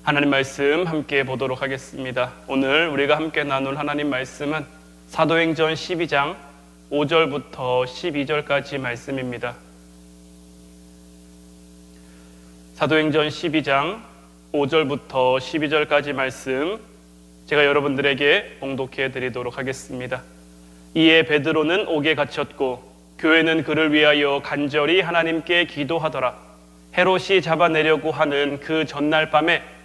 하나님 말씀 함께 보도록 하겠습니다. 오늘 우리가 함께 나눌 하나님 말씀은 사도행전 12장 5절부터 12절까지 말씀입니다. 사도행전 12장 5절부터 12절까지 말씀 제가 여러분들에게 봉독해 드리도록 하겠습니다. 이에 베드로는 옥에 갇혔고 교회는 그를 위하여 간절히 하나님께 기도하더라. 헤롯이 잡아내려고 하는 그 전날 밤에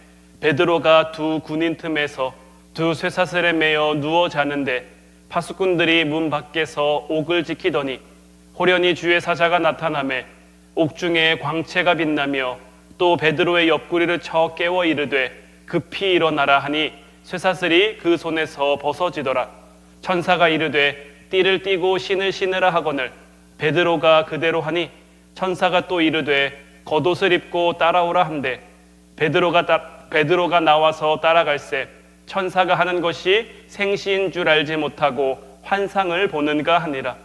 베드로가 두 군인 틈에서 두 쇠사슬에 매여 누워 자는데 파수꾼들이 문 밖에서 옥을 지키더니 호련히 주의 사자가 나타나매 옥중에 광채가 빛나며 또 베드로의 옆구리를 쳐 깨워 이르되 급히 일어나라 하니 쇠사슬이 그 손에서 벗어지더라. 천사가 이르되 띠를 띠고 신을 신으라 하거늘 베드로가 그대로 하니 천사가 또 이르되 겉옷을 입고 따라오라 한대 베드로가 나와서 따라갈새 천사가 하는 것이 생시인 줄 알지 못하고 환상을 보는가 하니라.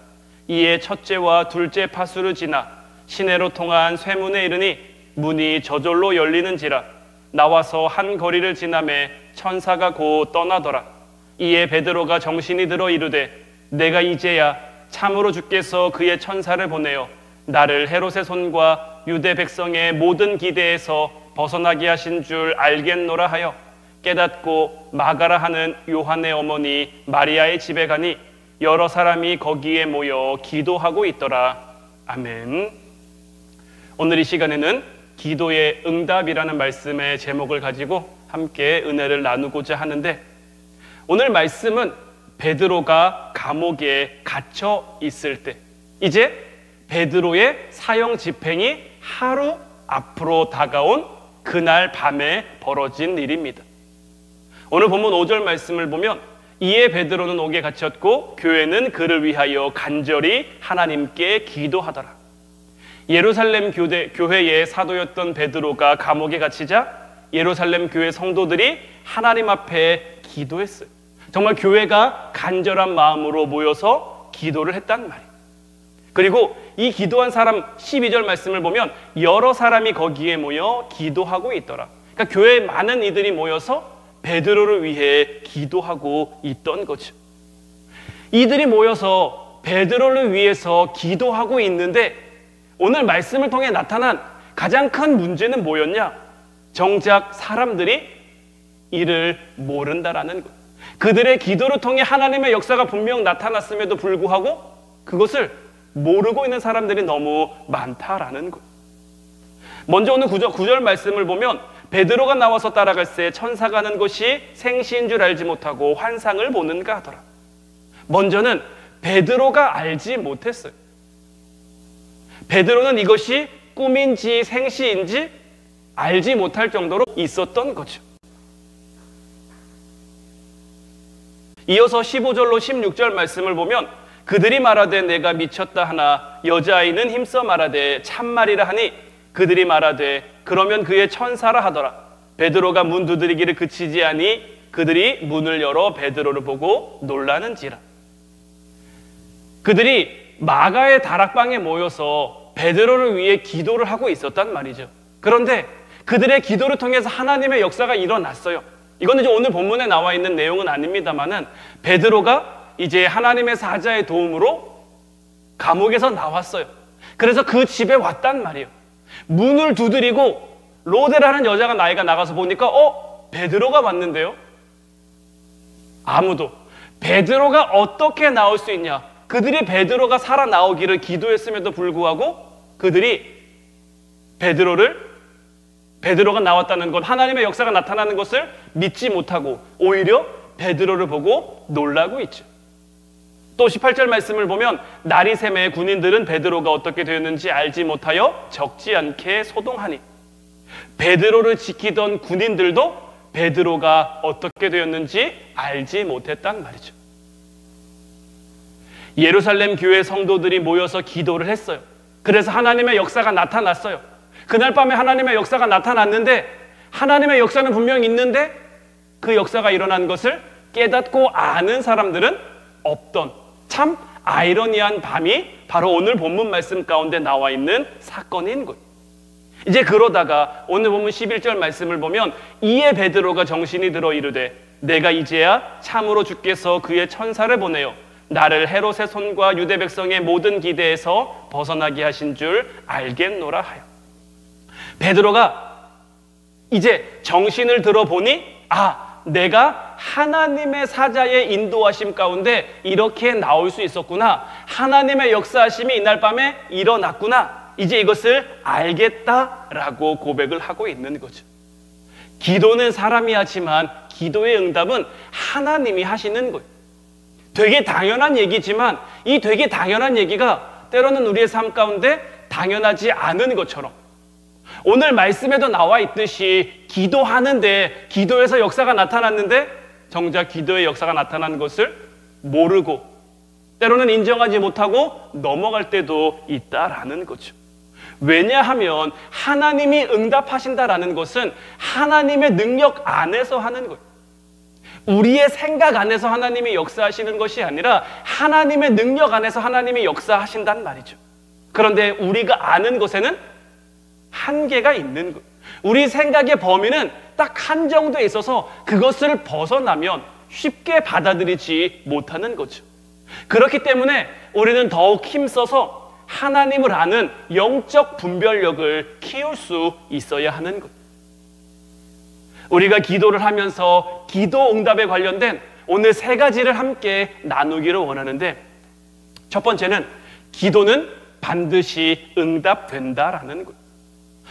이에 첫째와 둘째 파수를 지나 시내로 통한 쇠문에 이르니 문이 저절로 열리는지라. 나와서 한 거리를 지나매 천사가 곧 떠나더라. 이에 베드로가 정신이 들어 이르되 내가 이제야 참으로 주께서 그의 천사를 보내어 나를 헤롯의 손과 유대 백성의 모든 기대에서 벗어나게 하신 줄 알겠노라 하여 깨닫고 마가라 하는 요한의 어머니 마리아의 집에 가니 여러 사람이 거기에 모여 기도하고 있더라. 아멘. 오늘 이 시간에는 기도의 응답이라는 말씀의 제목을 가지고 함께 은혜를 나누고자 하는데, 오늘 말씀은 베드로가 감옥에 갇혀 있을 때, 이제 베드로의 사형 집행이 하루 앞으로 다가온 그날 밤에 벌어진 일입니다. 오늘 본문 5절 말씀을 보면 이에 베드로는 옥에 갇혔고 교회는 그를 위하여 간절히 하나님께 기도하더라. 예루살렘 교회의 사도였던 베드로가 감옥에 갇히자 예루살렘 교회 성도들이 하나님 앞에 기도했어요. 정말 교회가 간절한 마음으로 모여서 기도를 했단 말이에요. 그리고 이 기도한 사람 12절 말씀을 보면 여러 사람이 거기에 모여 기도하고 있더라. 그러니까 교회에 많은 이들이 모여서 베드로를 위해 기도하고 있던 거죠. 이들이 모여서 베드로를 위해서 기도하고 있는데 오늘 말씀을 통해 나타난 가장 큰 문제는 뭐였냐? 정작 사람들이 이를 모른다라는 것. 그들의 기도를 통해 하나님의 역사가 분명 나타났음에도 불구하고 그것을 모르고 있는 사람들이 너무 많다라는 것. 먼저 오늘 9절 말씀을 보면 베드로가 나와서 따라갈새 천사가 하는 것이 생시인 줄 알지 못하고 환상을 보는가 하더라. 먼저는 베드로가 알지 못했어요. 베드로는 이것이 꿈인지 생시인지 알지 못할 정도로 있었던 거죠. 이어서 15절로 16절 말씀을 보면 그들이 말하되 내가 미쳤다 하나 여자아이는 힘써 말하되 참말이라 하니 그들이 말하되 그러면 그의 천사라 하더라. 베드로가 문 두드리기를 그치지 아니 그들이 문을 열어 베드로를 보고 놀라는지라. 그들이 마가의 다락방에 모여서 베드로를 위해 기도를 하고 있었단 말이죠. 그런데 그들의 기도를 통해서 하나님의 역사가 일어났어요. 이거는 이제 오늘 본문에 나와 있는 내용은 아닙니다만은 베드로가 이제 하나님의 사자의 도움으로 감옥에서 나왔어요. 그래서 그 집에 왔단 말이에요. 문을 두드리고 로데라는 여자가 나이가 나가서 보니까 베드로가 왔는데요. 아무도 베드로가 어떻게 나올 수 있냐? 그들이 베드로가 살아나오기를 기도했음에도 불구하고 그들이 베드로가 나왔다는 것, 하나님의 역사가 나타나는 것을 믿지 못하고 오히려 베드로를 보고 놀라고 있죠. 또 18절 말씀을 보면 날이 새매 군인들은 베드로가 어떻게 되었는지 알지 못하여 적지 않게 소동하니 베드로를 지키던 군인들도 베드로가 어떻게 되었는지 알지 못했단 말이죠. 예루살렘 교회 성도들이 모여서 기도를 했어요. 그래서 하나님의 역사가 나타났어요. 그날 밤에 하나님의 역사가 나타났는데 하나님의 역사는 분명히 있는데 그 역사가 일어난 것을 깨닫고 아는 사람들은 없던 참 아이러니한 밤이 바로 오늘 본문 말씀 가운데 나와 있는 사건인 것. 이제 그러다가 오늘 본문 11절 말씀을 보면 이에 베드로가 정신이 들어 이르되 내가 이제야 참으로 주께서 그의 천사를 보내어 나를 헤롯의 손과 유대 백성의 모든 기대에서 벗어나게 하신 줄 알겠노라 하여. 베드로가 이제 정신을 들어보니 내가 하나님의 사자의 인도하심 가운데 이렇게 나올 수 있었구나. 하나님의 역사하심이 이날 밤에 일어났구나. 이제 이것을 알겠다라고 고백을 하고 있는 거죠. 기도는 사람이 하지만 기도의 응답은 하나님이 하시는 거예요. 되게 당연한 얘기지만 이 되게 당연한 얘기가 때로는 우리의 삶 가운데 당연하지 않은 것처럼, 오늘 말씀에도 나와 있듯이 기도하는데 기도에서 역사가 나타났는데 정작 기도의 역사가 나타난 것을 모르고 때로는 인정하지 못하고 넘어갈 때도 있다라는 거죠. 왜냐하면 하나님이 응답하신다라는 것은 하나님의 능력 안에서 하는 거예요. 우리의 생각 안에서 하나님이 역사하시는 것이 아니라 하나님의 능력 안에서 하나님이 역사하신단 말이죠. 그런데 우리가 아는 것에는 한계가 있는 거예요. 우리 생각의 범위는 딱 한 정도에 있어서 그것을 벗어나면 쉽게 받아들이지 못하는 거죠. 그렇기 때문에 우리는 더욱 힘써서 하나님을 아는 영적 분별력을 키울 수 있어야 하는 것. 우리가 기도를 하면서 기도 응답에 관련된 오늘 3가지를 함께 나누기를 원하는데, 첫 번째는 기도는 반드시 응답된다라는 것.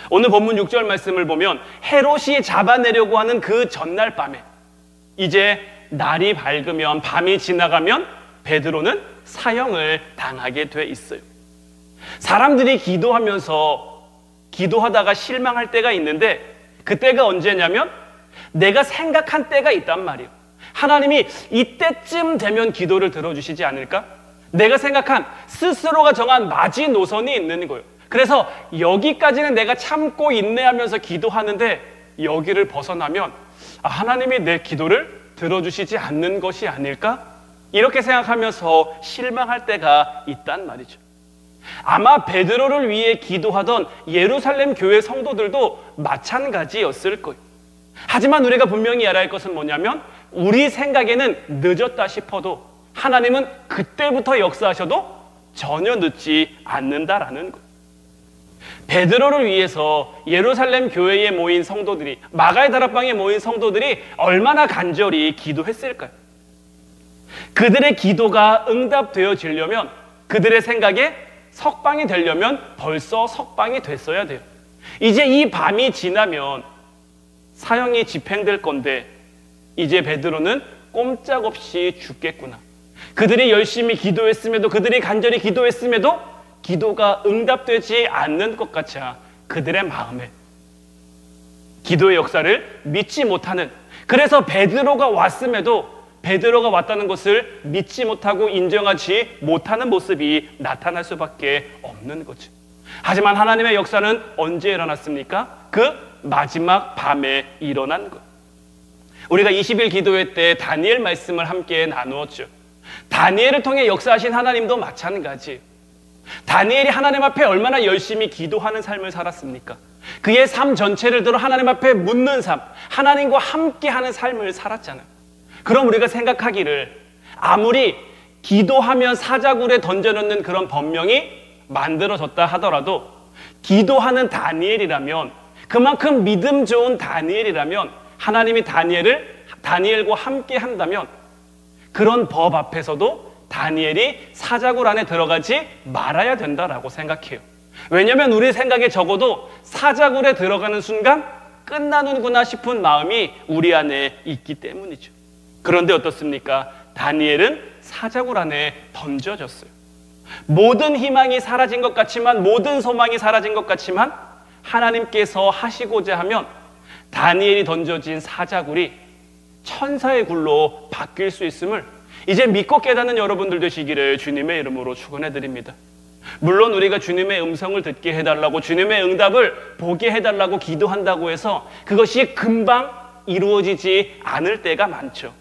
오늘 본문 6절 말씀을 보면 헤롯이 잡아내려고 하는 그 전날 밤에 이제 날이 밝으면, 밤이 지나가면 베드로는 사형을 당하게 돼 있어요. 사람들이 기도하다가 실망할 때가 있는데 그때가 언제냐면 내가 생각한 때가 있단 말이에요. 하나님이 이때쯤 되면 기도를 들어주시지 않을까? 내가 생각한 스스로가 정한 마지노선이 있는 거예요. 그래서 여기까지는 내가 참고 인내하면서 기도하는데 여기를 벗어나면 하나님이 내 기도를 들어주시지 않는 것이 아닐까? 이렇게 생각하면서 실망할 때가 있단 말이죠. 아마 베드로를 위해 기도하던 예루살렘 교회 성도들도 마찬가지였을 거예요. 하지만 우리가 분명히 알아야 할 것은 뭐냐면 우리 생각에는 늦었다 싶어도 하나님은 그때부터 역사하셔도 전혀 늦지 않는다라는 거예요. 베드로를 위해서 예루살렘 교회에 모인 성도들이, 마가의 다락방에 모인 성도들이 얼마나 간절히 기도했을까요? 그들의 기도가 응답되어지려면, 그들의 생각에 석방이 되려면 벌써 석방이 됐어야 돼요. 이제 이 밤이 지나면 사형이 집행될 건데 이제 베드로는 꼼짝없이 죽겠구나. 그들이 열심히 기도했음에도, 그들이 간절히 기도했음에도 기도가 응답되지 않는 것 같아 그들의 마음에 기도의 역사를 믿지 못하는, 그래서 베드로가 왔음에도 베드로가 왔다는 것을 믿지 못하고 인정하지 못하는 모습이 나타날 수밖에 없는 거죠. 하지만 하나님의 역사는 언제 일어났습니까? 그 마지막 밤에 일어난 것. 우리가 20일 기도회 때 다니엘 말씀을 함께 나누었죠. 다니엘을 통해 역사하신 하나님도 마찬가지. 다니엘이 하나님 앞에 얼마나 열심히 기도하는 삶을 살았습니까? 그의 삶 전체를 들어 하나님 앞에 묻는 삶, 하나님과 함께하는 삶을 살았잖아요. 그럼 우리가 생각하기를 아무리 기도하면 사자굴에 던져놓는 그런 법명이 만들어졌다 하더라도 기도하는 다니엘이라면, 그만큼 믿음 좋은 다니엘이라면, 하나님이 다니엘과 함께 한다면 그런 법 앞에서도 다니엘이 사자굴 안에 들어가지 말아야 된다라고 생각해요. 왜냐하면 우리 생각에 적어도 사자굴에 들어가는 순간 끝나는구나 싶은 마음이 우리 안에 있기 때문이죠. 그런데 어떻습니까? 다니엘은 사자굴 안에 던져졌어요. 모든 희망이 사라진 것 같지만, 모든 소망이 사라진 것 같지만 하나님께서 하시고자 하면 다니엘이 던져진 사자굴이 천사의 굴로 바뀔 수 있음을 이제 믿고 깨닫는 여러분들 되시기를 주님의 이름으로 축원해드립니다. 물론 우리가 주님의 음성을 듣게 해달라고, 주님의 응답을 보게 해달라고 기도한다고 해서 그것이 금방 이루어지지 않을 때가 많죠.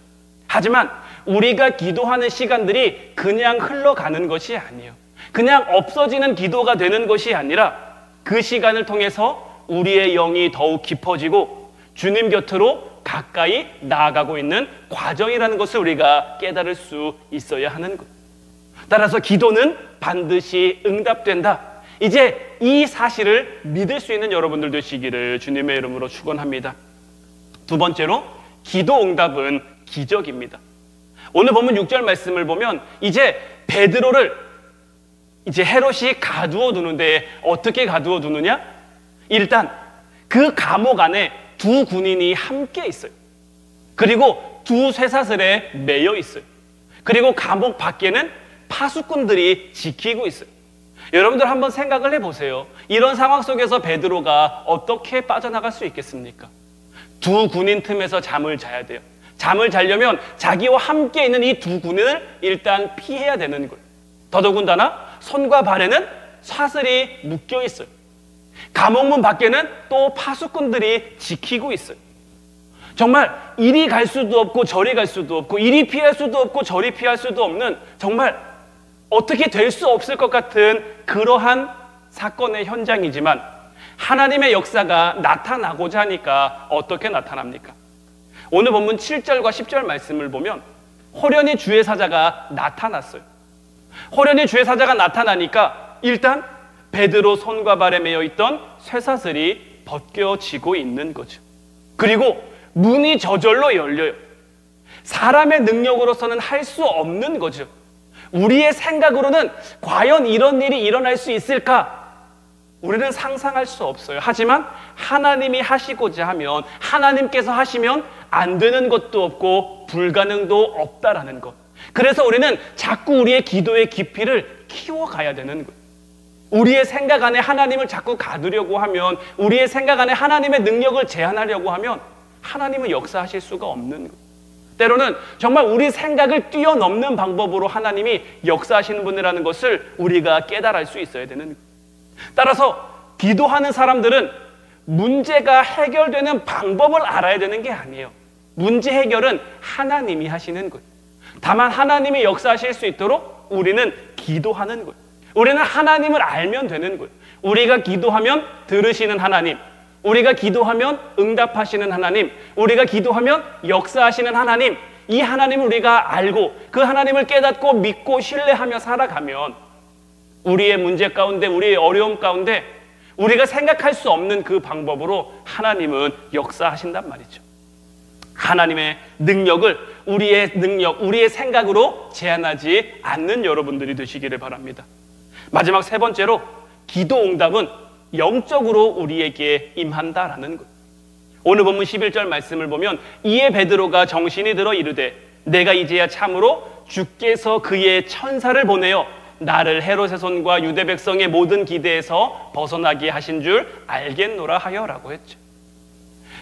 하지만 우리가 기도하는 시간들이 그냥 흘러가는 것이 아니에요. 그냥 없어지는 기도가 되는 것이 아니라 그 시간을 통해서 우리의 영이 더욱 깊어지고 주님 곁으로 가까이 나아가고 있는 과정이라는 것을 우리가 깨달을 수 있어야 하는 것. 따라서 기도는 반드시 응답된다. 이제 이 사실을 믿을 수 있는 여러분들 되시기를 주님의 이름으로 축원합니다. 두 번째로, 기도 응답은 기적입니다. 오늘 본문 6절 말씀을 보면 이제 베드로를 이제 헤롯이 가두어 두는데 어떻게 가두어 두느냐? 일단 그 감옥 안에 두 군인이 함께 있어요. 그리고 두 쇠사슬에 매여 있어요. 그리고 감옥 밖에는 파수꾼들이 지키고 있어요. 여러분들 한번 생각을 해보세요. 이런 상황 속에서 베드로가 어떻게 빠져나갈 수 있겠습니까? 두 군인 틈에서 잠을 자야 돼요. 잠을 자려면 자기와 함께 있는 이 두 군인을 일단 피해야 되는 거예요. 더더군다나 손과 발에는 사슬이 묶여 있어요. 감옥문 밖에는 또 파수꾼들이 지키고 있어요. 정말 이리 갈 수도 없고 저리 갈 수도 없고, 이리 피할 수도 없고 저리 피할 수도 없는, 정말 어떻게 될 수 없을 것 같은 그러한 사건의 현장이지만 하나님의 역사가 나타나고자 하니까 어떻게 나타납니까? 오늘 본문 7절과 10절 말씀을 보면 호련히 주의 사자가 나타났어요. 호련히 주의 사자가 나타나니까 일단 베드로 손과 발에 매여 있던 쇠사슬이 벗겨지고 있는 거죠. 그리고 문이 저절로 열려요. 사람의 능력으로서는 할 수 없는 거죠. 우리의 생각으로는 과연 이런 일이 일어날 수 있을까? 우리는 상상할 수 없어요. 하지만 하나님이 하시고자 하면, 하나님께서 하시면 안 되는 것도 없고 불가능도 없다라는 것. 그래서 우리는 자꾸 우리의 기도의 깊이를 키워가야 되는 거예요. 우리의 생각 안에 하나님을 자꾸 가두려고 하면, 우리의 생각 안에 하나님의 능력을 제한하려고 하면 하나님은 역사하실 수가 없는 거예요. 때로는 정말 우리 생각을 뛰어넘는 방법으로 하나님이 역사하시는 분이라는 것을 우리가 깨달을 수 있어야 되는 거예요. 따라서 기도하는 사람들은 문제가 해결되는 방법을 알아야 되는 게 아니에요. 문제 해결은 하나님이 하시는 거예요. 다만 하나님이 역사하실 수 있도록 우리는 기도하는 거예요. 우리는 하나님을 알면 되는 거예요. 우리가 기도하면 들으시는 하나님, 우리가 기도하면 응답하시는 하나님, 우리가 기도하면 역사하시는 하나님, 이 하나님을 우리가 알고 그 하나님을 깨닫고 믿고 신뢰하며 살아가면 우리의 문제 가운데, 우리의 어려움 가운데 우리가 생각할 수 없는 그 방법으로 하나님은 역사하신단 말이죠. 하나님의 능력을 우리의 능력, 우리의 생각으로 제한하지 않는 여러분들이 되시기를 바랍니다. 마지막 세 번째로, 기도 응답은 영적으로 우리에게 임한다라는 것. 오늘 본문 11절 말씀을 보면 이에 베드로가 정신이 들어 이르되 내가 이제야 참으로 주께서 그의 천사를 보내어 나를 헤롯의 손과 유대 백성의 모든 기대에서 벗어나게 하신 줄 알겠노라 하여라고 했죠.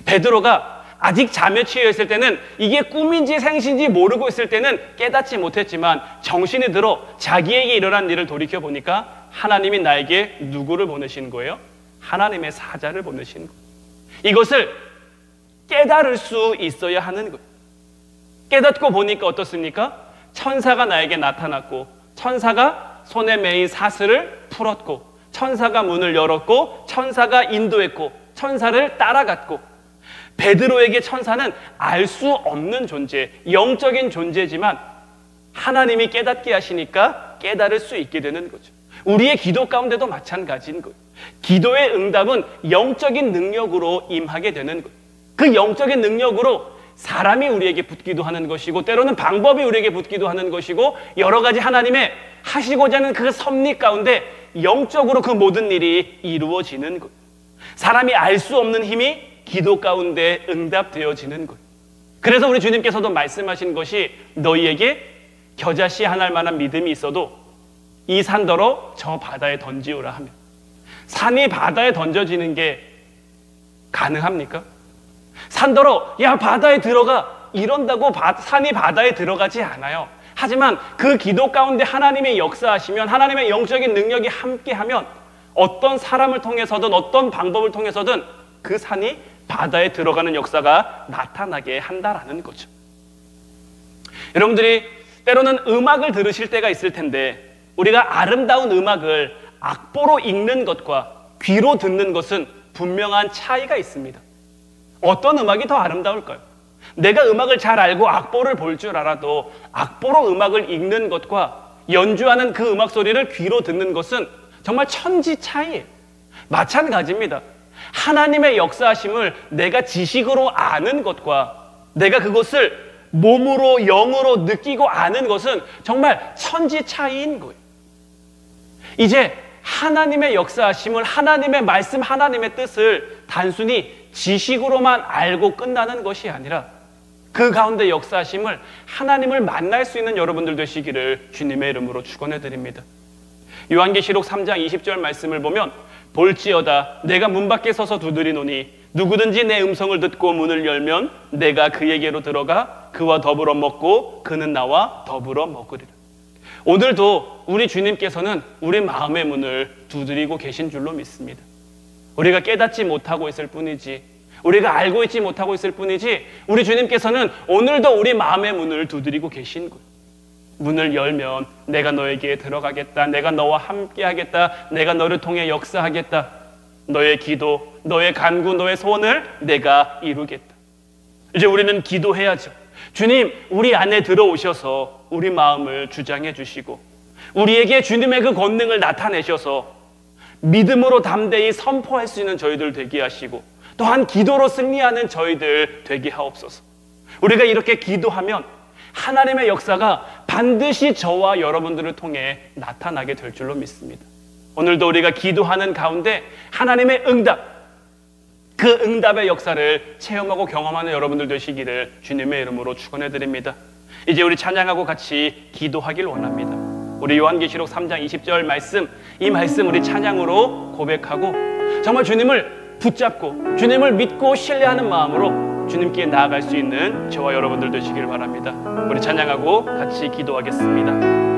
베드로가 아직 잠에 취해 있을 때는, 이게 꿈인지 생신지 모르고 있을 때는 깨닫지 못했지만 정신이 들어 자기에게 일어난 일을 돌이켜보니까 하나님이 나에게 누구를 보내신 거예요? 하나님의 사자를 보내신 거예요. 이것을 깨달을 수 있어야 하는 거예요. 깨닫고 보니까 어떻습니까? 천사가 나에게 나타났고, 천사가 손에 매인 사슬을 풀었고, 천사가 문을 열었고, 천사가 인도했고, 천사를 따라갔고, 베드로에게 천사는 알 수 없는 존재, 영적인 존재지만 하나님이 깨닫게 하시니까 깨달을 수 있게 되는 거죠. 우리의 기도 가운데도 마찬가지인 거예요. 기도의 응답은 영적인 능력으로 임하게 되는 거예요. 그 영적인 능력으로 사람이 우리에게 붙기도 하는 것이고, 때로는 방법이 우리에게 붙기도 하는 것이고, 여러 가지 하나님의 하시고자 하는 그 섭리 가운데 영적으로 그 모든 일이 이루어지는 거예요. 사람이 알 수 없는 힘이 기도 가운데 응답되어지는 것. 그래서 우리 주님께서도 말씀하신 것이, 너희에게 겨자씨 하나일 만한 믿음이 있어도 이 산더러 저 바다에 던지오라 하면, 산이 바다에 던져지는 게 가능합니까? 산더러 야 바다에 들어가 이런다고 산이 바다에 들어가지 않아요. 하지만 그 기도 가운데 하나님의 역사하시면, 하나님의 영적인 능력이 함께하면 어떤 사람을 통해서든 어떤 방법을 통해서든 그 산이 바다에 들어가는 역사가 나타나게 한다라는 거죠. 여러분들이 때로는 음악을 들으실 때가 있을 텐데, 우리가 아름다운 음악을 악보로 읽는 것과 귀로 듣는 것은 분명한 차이가 있습니다. 어떤 음악이 더 아름다울까요? 내가 음악을 잘 알고 악보를 볼 줄 알아도 악보로 음악을 읽는 것과 연주하는 그 음악 소리를 귀로 듣는 것은 정말 천지 차이예요. 마찬가지입니다. 하나님의 역사하심을 내가 지식으로 아는 것과 내가 그것을 몸으로 영으로 느끼고 아는 것은 정말 천지 차이인 거예요. 이제 하나님의 역사하심을, 하나님의 말씀, 하나님의 뜻을 단순히 지식으로만 알고 끝나는 것이 아니라 그 가운데 역사하심을, 하나님을 만날 수 있는 여러분들 되시기를 주님의 이름으로 축원해 드립니다. 요한계시록 3장 20절 말씀을 보면 볼지어다 내가 문 밖에 서서 두드리노니 누구든지 내 음성을 듣고 문을 열면 내가 그에게로 들어가 그와 더불어 먹고 그는 나와 더불어 먹으리라. 오늘도 우리 주님께서는 우리 마음의 문을 두드리고 계신 줄로 믿습니다. 우리가 깨닫지 못하고 있을 뿐이지, 우리가 알고 있지 못하고 있을 뿐이지, 우리 주님께서는 오늘도 우리 마음의 문을 두드리고 계신 거예요. 문을 열면 내가 너에게 들어가겠다, 내가 너와 함께 하겠다, 내가 너를 통해 역사하겠다, 너의 기도, 너의 간구, 너의 소원을 내가 이루겠다. 이제 우리는 기도해야죠. 주님, 우리 안에 들어오셔서 우리 마음을 주장해 주시고 우리에게 주님의 그 권능을 나타내셔서 믿음으로 담대히 선포할 수 있는 저희들 되게 하시고 또한 기도로 승리하는 저희들 되게 하옵소서. 우리가 이렇게 기도하면 하나님의 역사가 반드시 저와 여러분들을 통해 나타나게 될 줄로 믿습니다. 오늘도 우리가 기도하는 가운데 하나님의 응답, 그 응답의 역사를 체험하고 경험하는 여러분들 되시기를 주님의 이름으로 축원해 드립니다. 이제 우리 찬양하고 같이 기도하길 원합니다. 우리 요한계시록 3장 20절 말씀, 이 말씀 우리 찬양으로 고백하고 정말 주님을 붙잡고 주님을 믿고 신뢰하는 마음으로 주님께 나아갈 수 있는 저와 여러분들 되시길 바랍니다. 우리 찬양하고 같이 기도하겠습니다.